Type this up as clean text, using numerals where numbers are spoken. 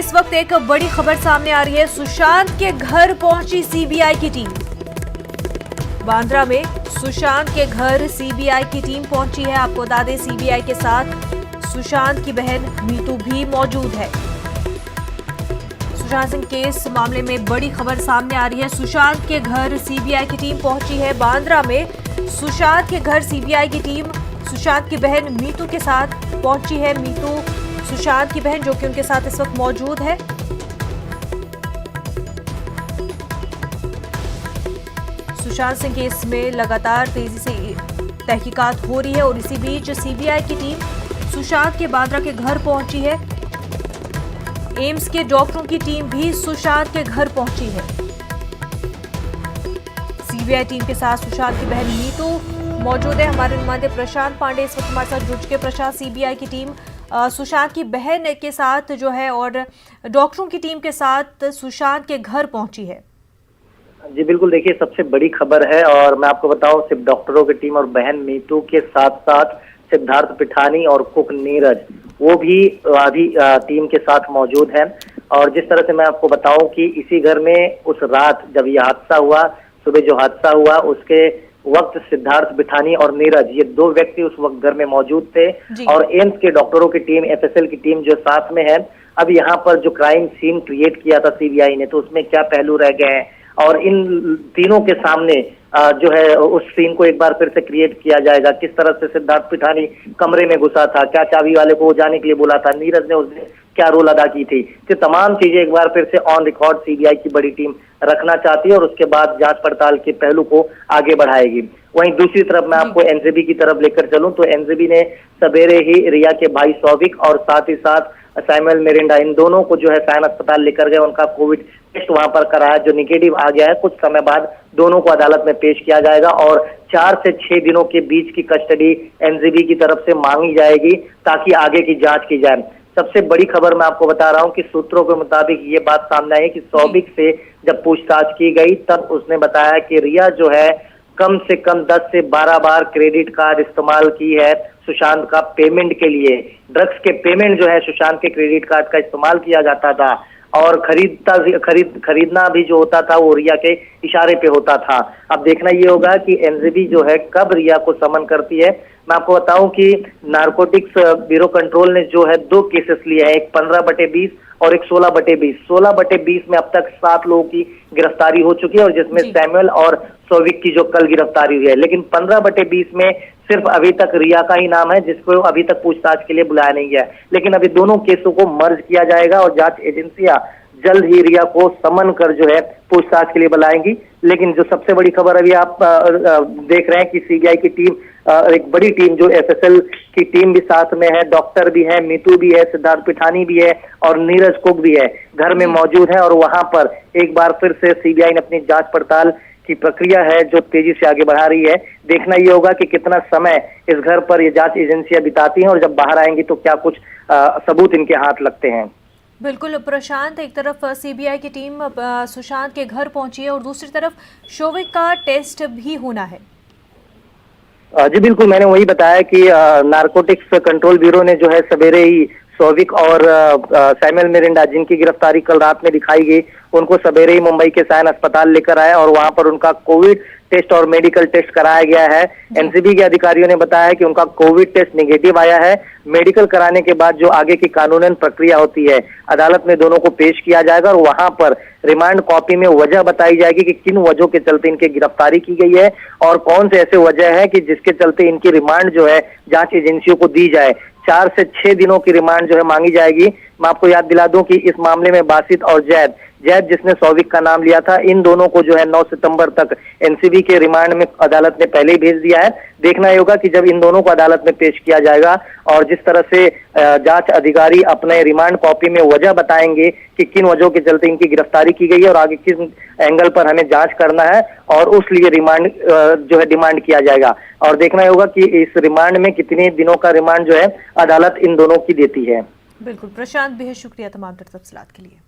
इस वक्त एक बड़ी खबर सामने आ रही है। सुशांत के घर पहुंची सीबीआई की टीम। बांद्रा में सुशांत के घर सीबीआई की टीम पहुंची है। आपको बता दें, सीबीआई के साथ सुशांत की बहन मीतू भी मौजूद है। सुशांत सिंह केस मामले में बड़ी खबर सामने आ रही है। सुशांत के घर सीबीआई की टीम पहुंची है। बांद्रा में सुशांत के घर सीबीआई की टीम सुशांत की बहन मीतू के साथ पहुंची है। मीतू सुशांत की बहन जो कि उनके साथ इस वक्त मौजूद है। सुशांत सिंह केस में लगातार तेजी से तहकीकात हो रही है और इसी बीच सीबीआई की टीम सुशांत के बांद्रा के घर पहुंची है। एम्स के डॉक्टरों की टीम भी सुशांत के घर पहुंची है। सीबीआई टीम के साथ सुशांत की बहन मीतू मौजूद है। हमारे नुमाइंदे प्रशांत पांडे इस वक्त हमारे साथ जुड़ चुके। प्रशांत, सीबीआई की टीम सुशांत की बहन के साथ जो है और डॉक्टरों की टीम के साथ सुशांत के घर पहुंची है। जी बिल्कुल, देखिए सबसे बड़ी खबर है और मैं आपको बताऊं, सिर्फ डॉक्टरों की टीम और बहन मीतू के साथ साथ सिद्धार्थ पिठानी और कुक नीरज वो भी अभी टीम के साथ मौजूद हैं। और जिस तरह से मैं आपको बताऊं कि इसी घर में उस रात जब यह हादसा हुआ, सुबह जो हादसा हुआ उसके वक्त सिद्धार्थ पिठानी और नीरज ये दो व्यक्ति उस वक्त घर में मौजूद थे। और एम्स के डॉक्टरों की टीम, एफएसएल की टीम जो साथ में है। अब यहाँ पर जो क्राइम सीन क्रिएट किया था सीबीआई ने, तो उसमें क्या पहलू रह गए हैं और इन तीनों के सामने जो है उस सीन को एक बार फिर से क्रिएट किया जाएगा। किस तरह से सिद्धार्थ पिठानी कमरे में घुसा था, क्या चाबी वाले को जाने के लिए बोला था, नीरज ने उसने क्या रोल अदा की थी, तो तमाम चीजें एक बार फिर से ऑन रिकॉर्ड सीबीआई की बड़ी टीम रखना चाहती है और उसके बाद जांच पड़ताल के पहलू को आगे बढ़ाएगी। वहीं दूसरी तरफ मैं आपको एनजेबी की तरफ लेकर चलूं तो एनजेबी ने सवेरे ही रिया के भाई सौविक और साथ ही साथ सैमुअल मिरिंडा इन दोनों को जो है साइन अस्पताल लेकर गए। उनका कोविड टेस्ट वहां पर कराया जो निगेटिव आ गया है। कुछ समय बाद दोनों को अदालत में पेश किया जाएगा और 4 से 6 दिनों के बीच की कस्टडी एनजेबी की तरफ से मांगी जाएगी ताकि आगे की जांच की जाए। सबसे बड़ी खबर मैं आपको बता रहा हूं कि सूत्रों के मुताबिक ये बात सामने आई है कि सौविक से जब पूछताछ की गई तब उसने बताया कि रिया जो है कम से कम 10 से 12 बार क्रेडिट कार्ड इस्तेमाल की है सुशांत का पेमेंट के लिए। ड्रग्स के पेमेंट जो है सुशांत के क्रेडिट कार्ड का इस्तेमाल किया जाता था और खरीदना भी जो होता था वो रिया के इशारे पे होता था। अब देखना ये होगा कि एनजेबी जो है कब रिया को समन करती है। मैं आपको बताऊं कि नारकोटिक्स ब्यूरो कंट्रोल ने जो है 2 केसेस लिए हैं, एक 15/20 और एक 16/20। 16/20 में अब तक 7 लोगों की गिरफ्तारी हो चुकी है और जिसमें सैमुअल और सौविक की जो कल गिरफ्तारी हुई है। लेकिन 15/20 में सिर्फ अभी तक रिया का ही नाम है जिसको अभी तक पूछताछ के लिए बुलाया नहीं गया। लेकिन अभी दोनों केसों को मर्ज किया जाएगा और जांच एजेंसियां जल्द ही रिया को समन कर जो है पूछताछ के लिए बुलाएंगी। लेकिन जो सबसे बड़ी खबर अभी आप देख रहे हैं कि सीबीआई की टीम, एक बड़ी टीम जो एफएसएल की टीम भी साथ में है, डॉक्टर भी है, मीतू भी है, सिद्धार्थ पिठानी भी है और नीरज कुक भी है, घर में मौजूद है। और वहां पर एक बार फिर से सीबीआई ने अपनी जांच पड़ताल की प्रक्रिया है जो तेजी से आगे बढ़ा रही है। देखना ये होगा कि कितना समय इस घर पर ये जांच एजेंसियां बिताती हैं और जब बाहर आएंगी तो क्या कुछ सबूत इनके हाथ लगते हैं। बिल्कुल प्रशांत, एक तरफ सीबीआई की टीम सुशांत के घर पहुंची है और दूसरी तरफ शोविक का टेस्ट भी होना है। जी बिल्कुल, मैंने वही बताया कि नारकोटिक्स कंट्रोल ब्यूरो ने जो है सवेरे ही सौविक और सैमुअल मिरिंडा जिनकी गिरफ्तारी कल रात में दिखाई गई उनको सवेरे ही मुंबई के साइन अस्पताल लेकर आए और वहां पर उनका कोविड टेस्ट और मेडिकल टेस्ट कराया गया है। एनसीबी के अधिकारियों ने बताया कि उनका कोविड टेस्ट निगेटिव आया है। मेडिकल कराने के बाद जो आगे की कानूनन प्रक्रिया होती है अदालत में दोनों को पेश किया जाएगा और वहां पर रिमांड कॉपी में वजह बताई जाएगी कि किन वजहों के चलते इनकी गिरफ्तारी की गई है और कौन से ऐसे वजह है कि जिसके चलते इनकी रिमांड जो है जांच एजेंसियों को दी जाए। 4 से 6 दिनों की रिमांड जो है मांगी जाएगी। मैं आपको याद दिला दूं कि इस मामले में बासित और जैद जिसने सौविक का नाम लिया था, इन दोनों को जो है 9 सितंबर तक एनसीबी के रिमांड में अदालत ने पहले ही भेज दिया है। देखना ये होगा कि जब इन दोनों को अदालत में पेश किया जाएगा और जिस तरह से जांच अधिकारी अपने रिमांड कॉपी में वजह बताएंगे कि किन वजहों के चलते इनकी गिरफ्तारी की गई है और आगे किस एंगल पर हमें जांच करना है और उस लिए रिमांड जो है डिमांड किया जाएगा। और देखना होगा कि इस रिमांड में कितने दिनों का रिमांड जो है अदालत इन दोनों की देती है। बिल्कुल प्रशांत, बेहद शुक्रिया तमाम तफसीलात के लिए।